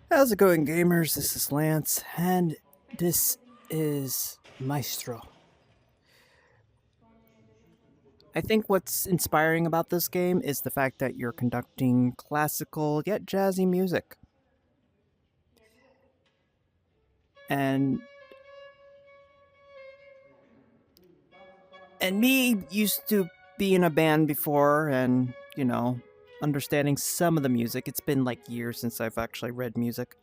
How's it going, gamers? This is Lance, and this is Maestro. I think what's inspiring about this game is the fact that you're conducting classical yet jazzy music. And me used to be in a band before and, understanding some of the music. It's been like years since I've actually read music.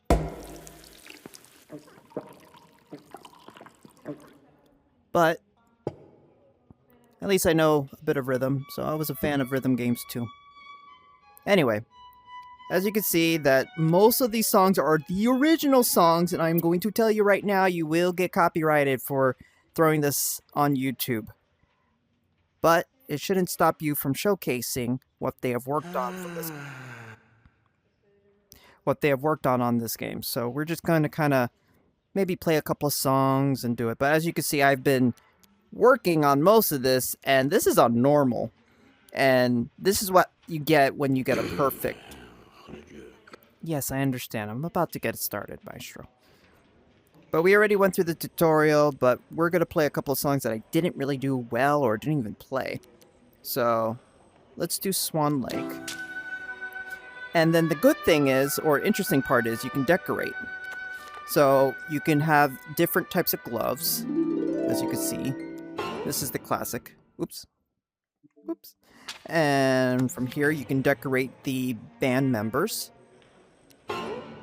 But at least I know a bit of rhythm, so I was a fan of rhythm games too. Anyway, as you can see that most of these songs are the original songs, and I'm going to tell you right now, you will get copyrighted for throwing this on YouTube. But it shouldn't stop you from showcasing what they have worked on for this on this game. So we're just going to kind of maybe play a couple of songs and do it. But as you can see, I've been working on most of this, and this is on normal. And this is what you get when you get a perfect. Yes, I understand. I'm about to get it started, Maestro. But we already went through the tutorial, but we're going to play a couple of songs that I didn't really do well or didn't even play. So let's do Swan Lake. And then the good thing is, or interesting part is, you can decorate. So you can have different types of gloves, as you can see. This is the classic. Oops. Oops. And from here, you can decorate the band members,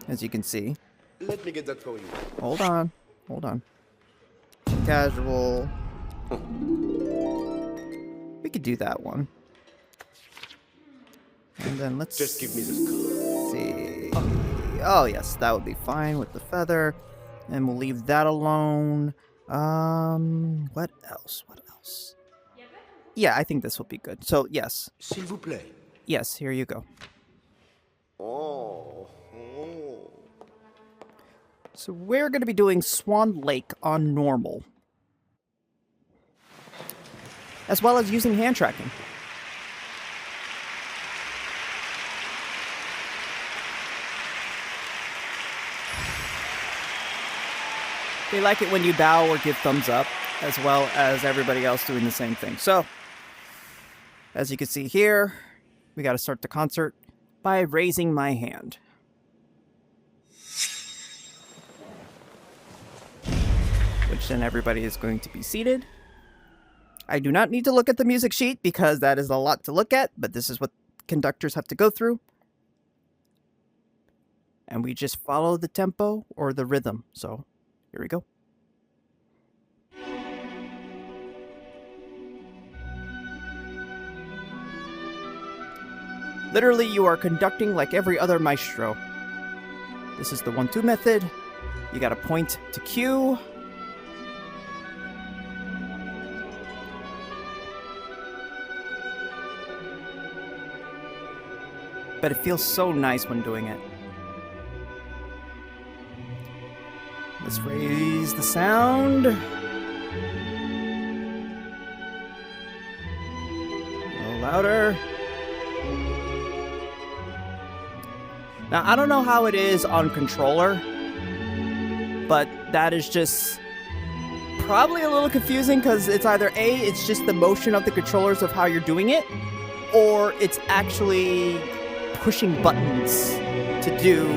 as you can see. Let me get that for you. Hold on. Hold on. Casual. We could do that one. And then let's Just give me this card. see. Oh, yes, that would be fine with the feather. And we'll leave that alone. What else? What else? Yeah, I think this will be good. So, yes. S'il vous plaît. Yes, here you go. Oh. So we're going to be doing Swan Lake on normal, as well as using hand tracking. They like it when you bow or give thumbs up, as well as everybody else doing the same thing. So, as you can see here, we got to start the concert by raising my hand. Which then everybody is going to be seated. I do not need to look at the music sheet because that is a lot to look at, but this is what conductors have to go through. And we just follow the tempo or the rhythm. So here we go. Literally, you are conducting like every other maestro. This is the 1-2 method. You got to point to cue. But it feels so nice when doing it. Let's raise the sound. A little louder. Now, I don't know how it is on controller, but that is just probably a little confusing because it's either A, it's just the motion of the controllers of how you're doing it, or it's actually pushing buttons to do.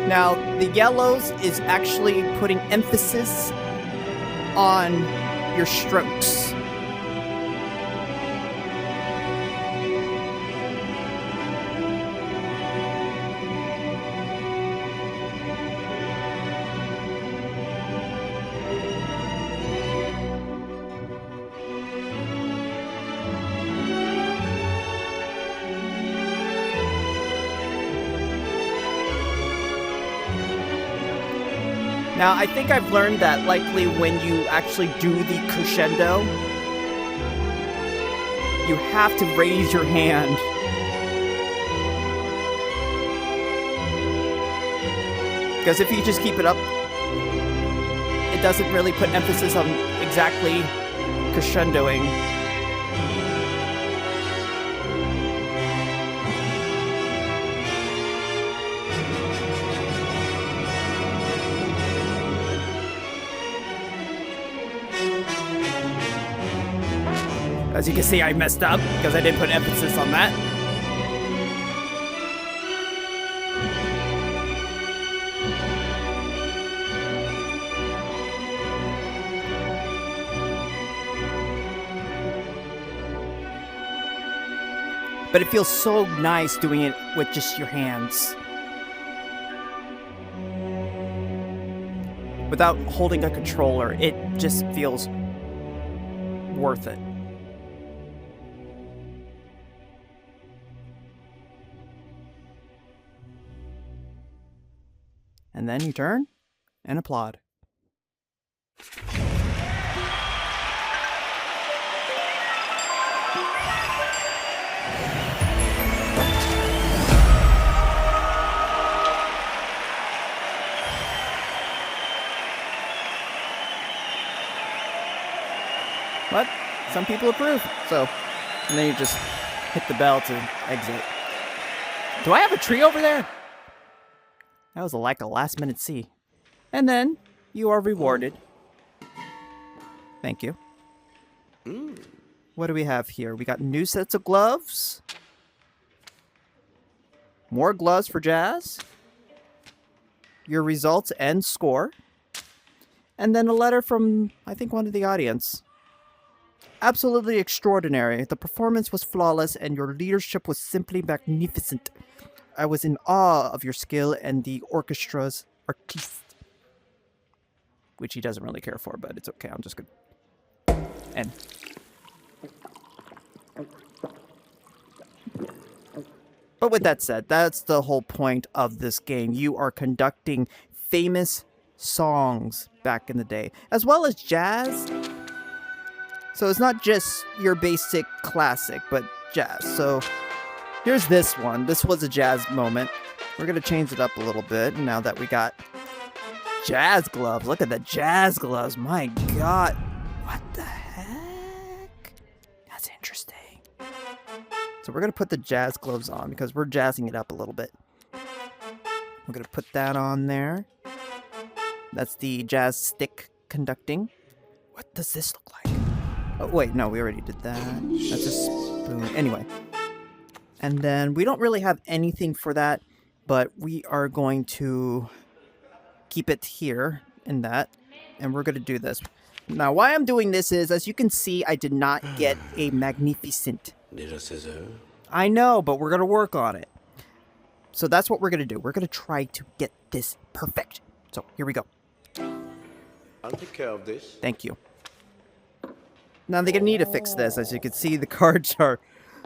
Now, the yellows is actually putting emphasis on your strokes. Now, I think I've learned that likely when you actually do the crescendo, you have to raise your hand. Because if you just keep it up, it doesn't really put emphasis on exactly crescendoing. As you can see, I messed up because I didn't put emphasis on that. But it feels so nice doing it with just your hands. Without holding a controller, it just feels worth it. And then you turn and applaud. But some people approve, so and then you just hit the bell to exit. Do I have a tree over there? That was like a last-minute see. And then you are rewarded. Thank you. What do we have here? We got new sets of gloves. More gloves for Jazz. Your results and score. And then a letter from, I think, one of the audience. Absolutely extraordinary. The performance was flawless and your leadership was simply magnificent. I was in awe of your skill and the orchestra's artiste. Which he doesn't really care for, but it's okay. I'm just gonna end. But with that said, that's the whole point of this game. You are conducting famous songs back in the day, as well as jazz. So it's not just your basic classic, but jazz. So here's this one. This was a jazz moment. We're going to change it up a little bit now that we got jazz gloves. Look at the jazz gloves. My God. What the heck? That's interesting. So we're going to put the jazz gloves on because we're jazzing it up a little bit. We're going to put that on there. That's the jazz stick conducting. What does this look like? Oh, wait, no, we already did that. That's a spoon. Anyway. And then we don't really have anything for that, but we are going to keep it here in that. And we're going to do this. Now, why I'm doing this is, as you can see, I did not get a magnificent. I know, but we're going to work on it. So that's what we're going to do. We're going to try to get this perfect. So here we go. I'll take care of this. Thank you. Now they're going to need to fix this. As you can see, the cards are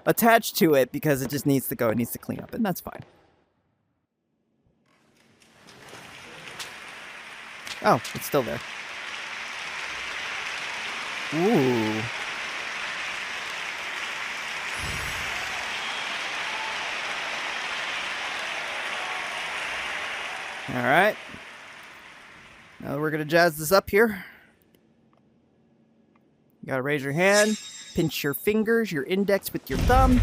attached to it because it just needs to go. It needs to clean up, and that's fine. Oh, it's still there. Ooh. All right. Now we're going to jazz this up here. You got to raise your hand, pinch your fingers, your index with your thumb,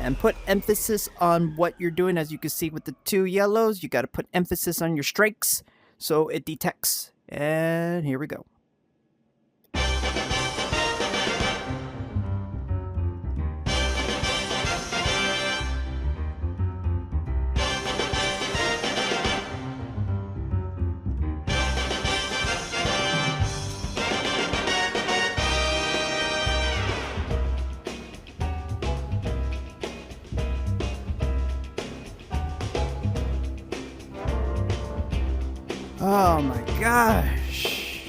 and put emphasis on what you're doing. As you can see with the two yellows, you got to put emphasis on your strikes so it detects. And here we go. Oh my gosh.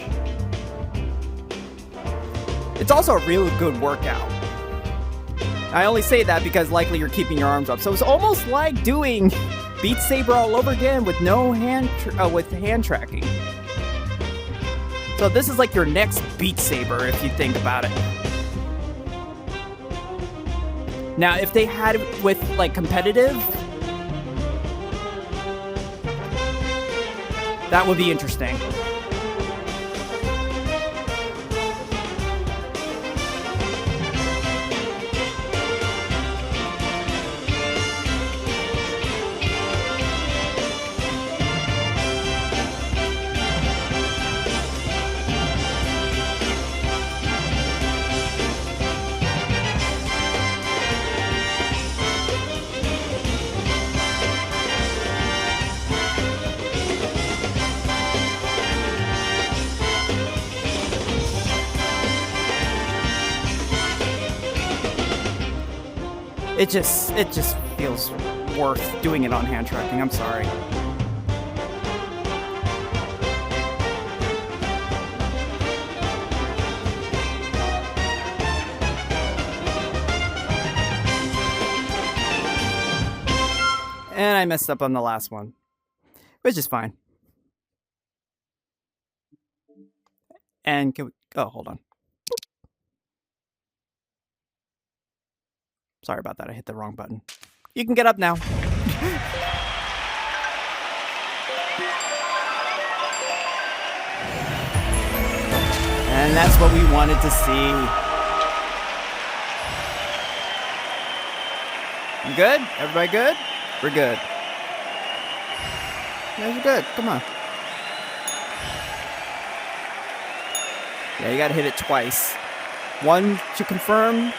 It's also a really good workout. I only say that because likely you're keeping your arms up. So it's almost like doing Beat Saber all over again with no hand tracking. So this is like your next Beat Saber if you think about it. Now if they had it with like competitive, that would be interesting. It just feels worth doing it on hand tracking. I'm sorry. And I messed up on the last one, which is fine. And can we... Oh, hold on. Sorry about that. I hit the wrong button. You can get up now. And that's what we wanted to see. You good? Everybody good? We're good. Yeah, you're good. Come on. Yeah, you gotta hit it twice. One to confirm,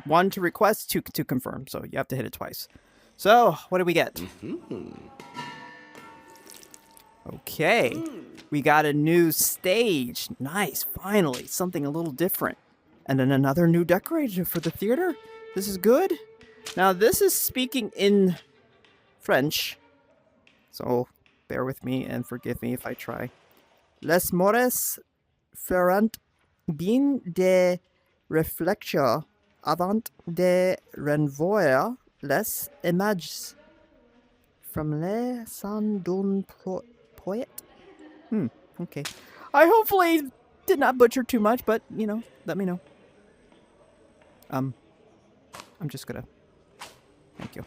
one to request, two to confirm. So you have to hit it twice. So, what did we get? Okay. We got a new stage. Nice, finally. Something a little different. And then another new decorator for the theater. This is good. Now, this is speaking in French. So, bear with me and forgive me if I try. Les mores feront bien de réfléchir avant de renvoyer les images from le son d'un poète. Okay. I hopefully did not butcher too much, but, you know, let me know. I'm just gonna... Thank you.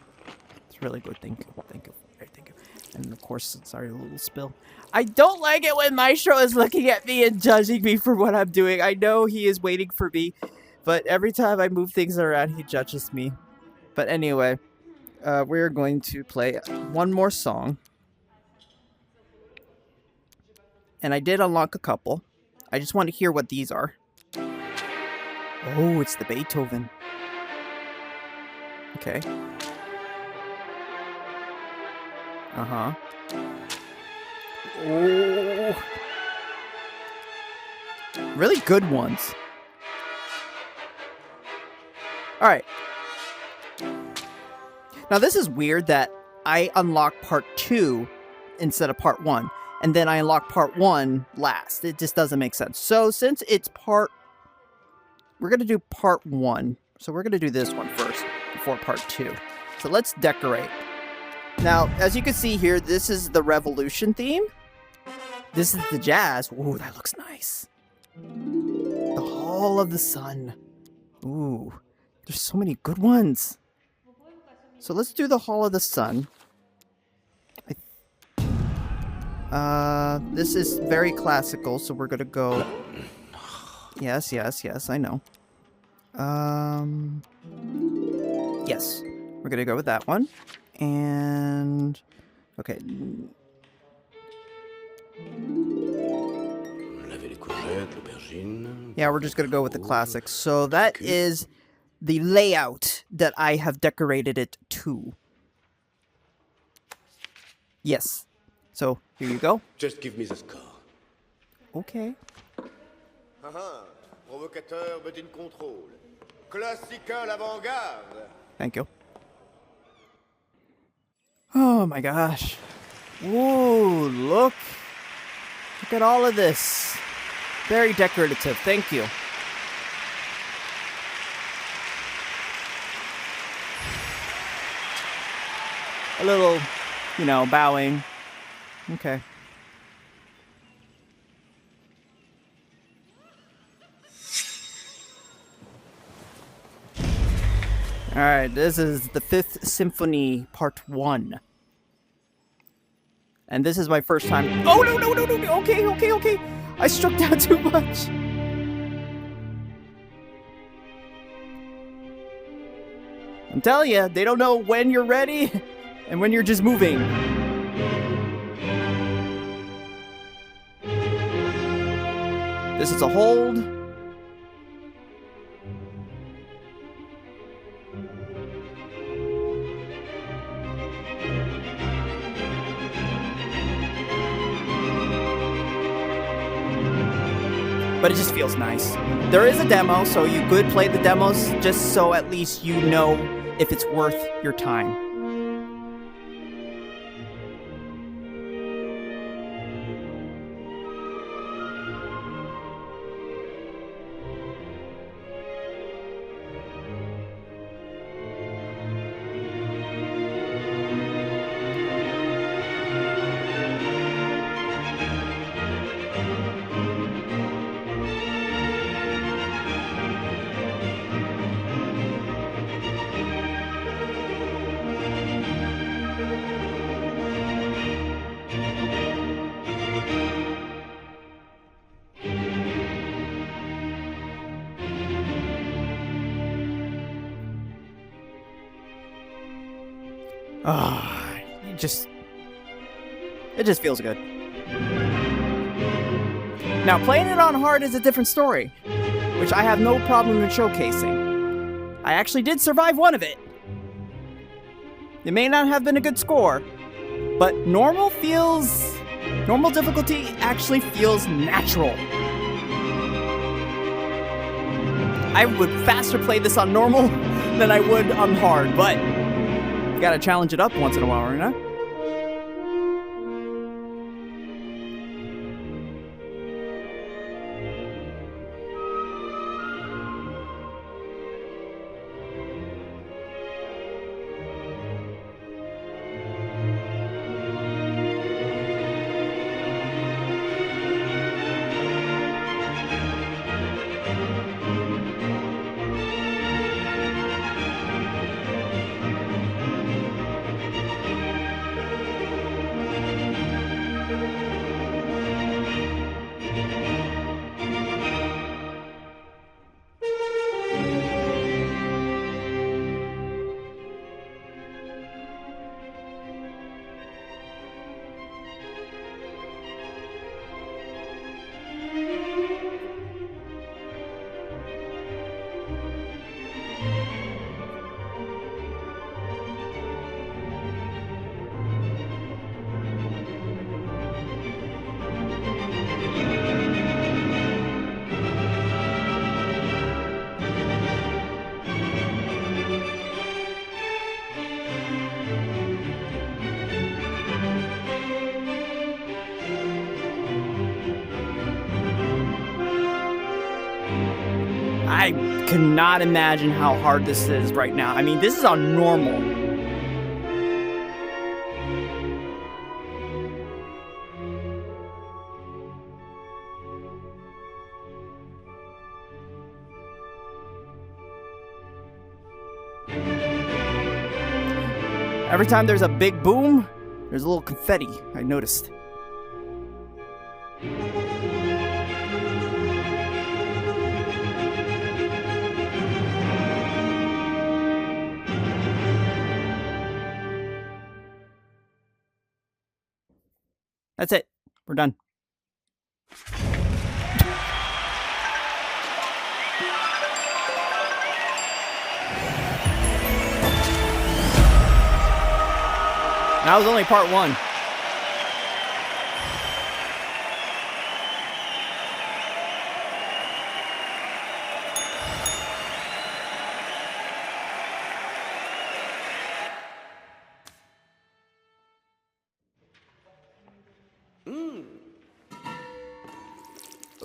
It's really good. Thank you. Thank you. Thank you. And of course, sorry, a little spill. I don't like it when Maestro is looking at me and judging me for what I'm doing. I know he is waiting for me, but every time I move things around, he judges me. But anyway, we're going to play one more song. And I did unlock a couple. I just want to hear what these are. Oh, it's the Beethoven. Okay. Uh-huh. Oh. Really good ones. Alright. Now this is weird that I unlock part 2 instead of part 1. And then I unlock part 1 last. It just doesn't make sense. So since it's part... We're going to do part 1. So we're going to do this one first before part 2. So let's decorate. Now, as you can see here, this is the Revolution theme. This is the Jazz. Ooh, that looks nice. The Hall of the Sun. Ooh, there's so many good ones. So let's do the Hall of the Sun. This is very classical, so we're gonna go... Yes, I know. Yes, we're gonna go with that one. And... Okay. Yeah, we're just gonna go with the classics. So that is the layout that I have decorated it to. Yes. So, here you go. Just give me the score. Okay. Provocateur, but in control. Classical avant-garde. Thank you. Oh my gosh. Ooh, look. Look at all of this. Very decorative. Thank you. A little, you know, bowing. Okay. Alright, this is the 5th Symphony Part 1. And this is my first time... Oh, no. Okay. I struck down too much. I'm telling you, they don't know when you're ready and when you're just moving. This is a hold. But it just feels nice. There is a demo, so you could play the demos just so at least you know if it's worth your time. Ah, it just feels good. Now, playing it on hard is a different story, which I have no problem in showcasing. I actually did survive one of it. It may not have been a good score, but normal difficulty actually feels natural. I would faster play this on normal than I would on hard, but you gotta challenge it up once in a while, you know? I cannot imagine how hard this is right now. I mean, this is on normal. Every time there's a big boom, there's a little confetti, I noticed. That's it. We're done. That was only part one.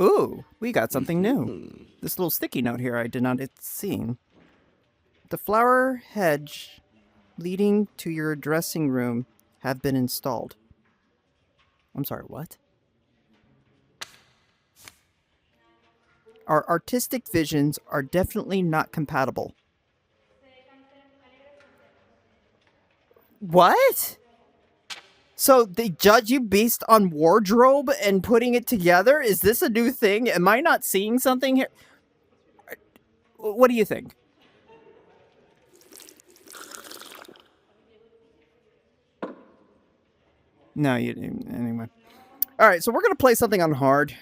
Ooh, we got something new. This little sticky note here I did not see. The flower hedge leading to your dressing room have been installed. I'm sorry, what? Our artistic visions are definitely not compatible. What? So they judge you based on wardrobe and putting it together? Is this a new thing? Am I not seeing something here? What do you think? No, you didn't. Anyway. All right, so we're going to play something on hard.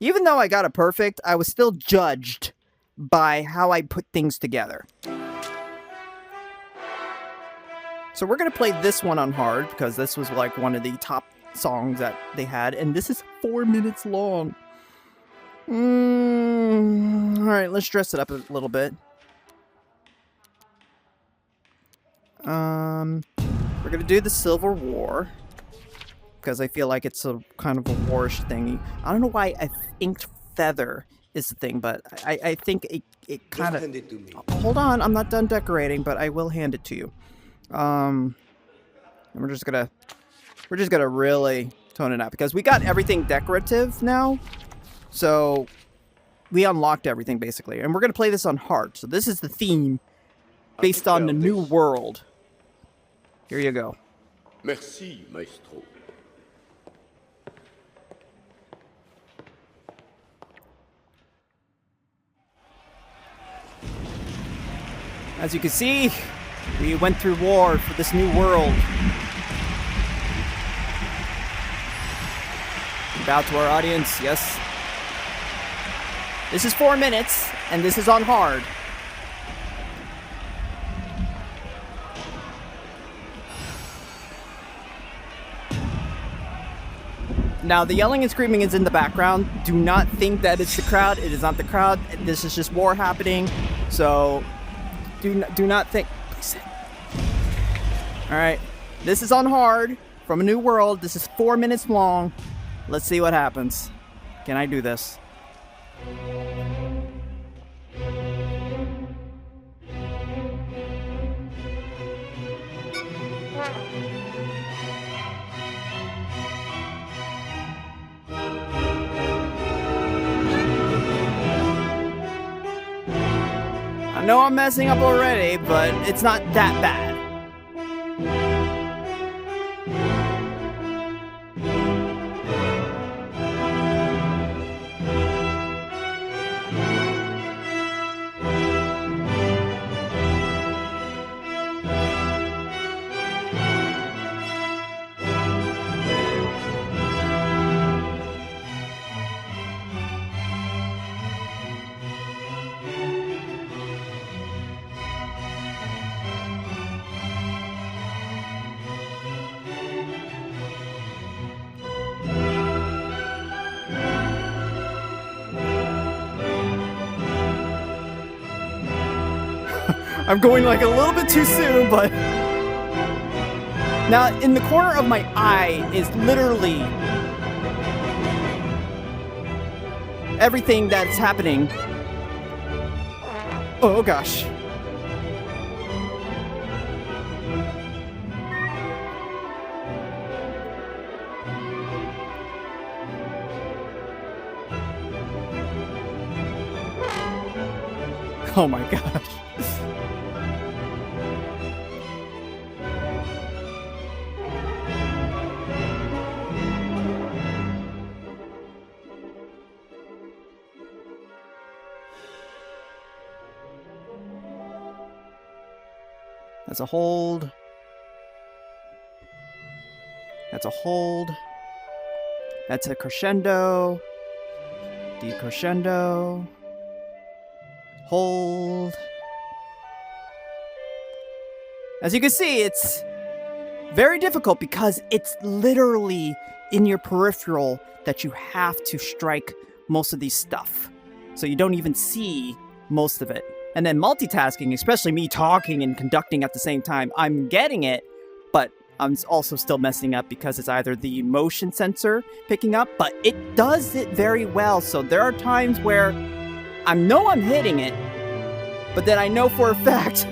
Even though I got it perfect, I was still judged by how I put things together. So we're going to play this one on hard, because this was like one of the top songs that they had, and this is 4 minutes long. Alright, let's dress it up a little bit. We're gonna do the Civil War because I feel like it's a kind of a warish thingy. I don't know why inked feather is the thing, but I think it kind of. Just hand it to me. Hold on, I'm not done decorating, but I will hand it to you. And we're just gonna really tone it out because we got everything decorative now, so we unlocked everything basically, and we're gonna play this on hard. So this is the theme based on the new world. Here you go. Merci, Maestro. As you can see, we went through war for this new world. Bow to our audience, yes. This is 4 minutes, and this is on hard. Now, the yelling and screaming is in the background. Do not think that it's the crowd. It is not the crowd. This is just war happening. So, do not think. Please sit. All right. This is on hard from a new world. This is 4 minutes long. Let's see what happens. Can I do this? I know I'm messing up already, but it's not that bad. I'm going like a little bit too soon, but... Now, in the corner of my eye is literally everything that's happening. Oh gosh. Oh my gosh. That's a hold. That's a hold. That's a crescendo. Decrescendo. Hold. As you can see, it's very difficult because it's literally in your peripheral that you have to strike most of these stuff. So you don't even see most of it. And then multitasking, especially me talking and conducting at the same time, I'm getting it, but I'm also still messing up because it's either the motion sensor picking up, but it does it very well. So there are times where I know I'm hitting it, but then I know for a fact.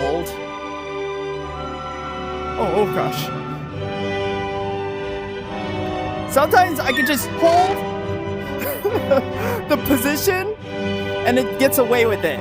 Hold. Oh gosh. Sometimes I can just hold the position and it gets away with it.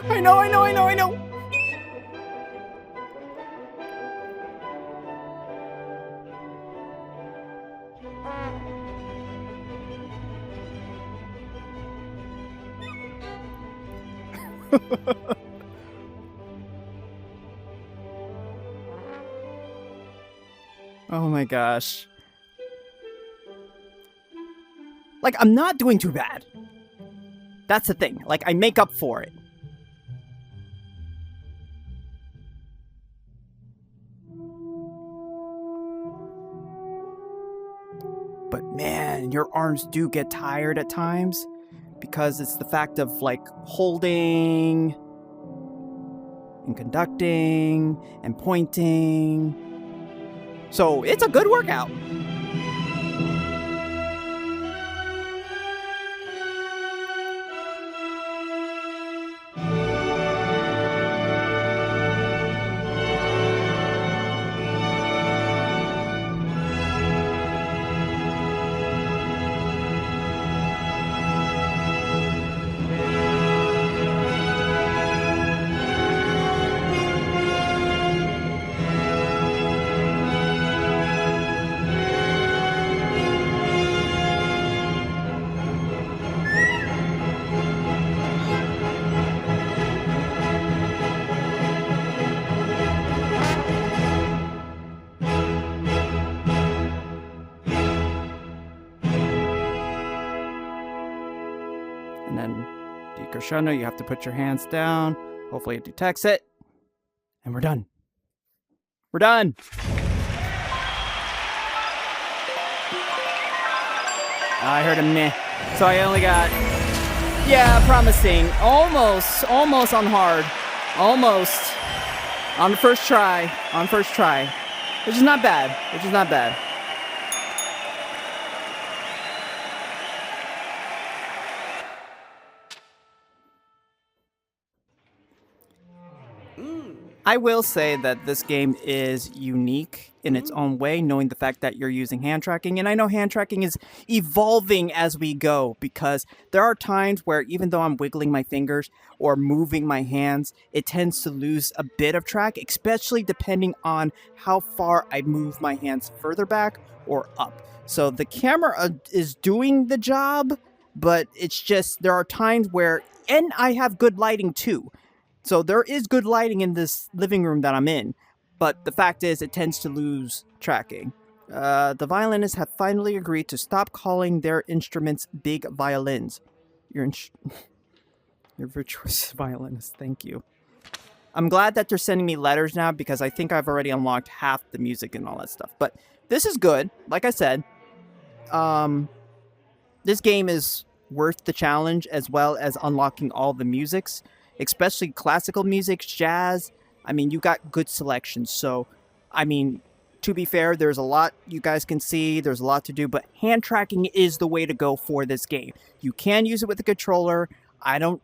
I know. Oh my gosh. Like, I'm not doing too bad. That's the thing. Like, I make up for it. But man, your arms do get tired at times because it's the fact of like holding and conducting and pointing. So it's a good workout. And then decrescendo, you have to put your hands down. Hopefully it detects it. And we're done. We're done. I heard a meh. So I only got, yeah, promising. Almost on hard. Almost. On the first try. Which is not bad. I will say that this game is unique in its own way, knowing the fact that you're using hand tracking. And I know hand tracking is evolving as we go, because there are times where even though I'm wiggling my fingers or moving my hands, it tends to lose a bit of track, especially depending on how far I move my hands further back or up. So the camera is doing the job, but it's just there are times where, and I have good lighting too. So there is good lighting in this living room that I'm in, but the fact is it tends to lose tracking. The violinists have finally agreed to stop calling their instruments big violins. You're virtuous violinist, thank you. I'm glad that they're sending me letters now because I think I've already unlocked half the music and all that stuff. But this is good, like I said. This game is worth the challenge as well as unlocking all the musics. Especially classical music, jazz. I mean, you got good selections. So, I mean, to be fair, there's a lot you guys can see. There's a lot to do, but hand tracking is the way to go for this game. You can use it with a controller. I don't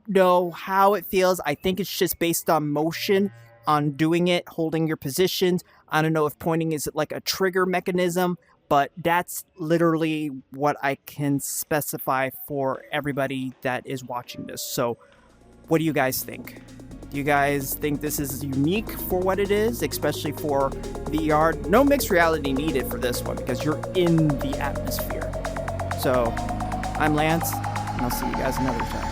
know how it feels. I think it's just based on motion, on doing it, holding your positions. I don't know if pointing is like a trigger mechanism, but that's literally what I can specify for everybody that is watching this. So, what do you guys think? Do you guys think this is unique for what it is, especially for VR? No mixed reality needed for this one because you're in the atmosphere. So, I'm Lance, and I'll see you guys another time.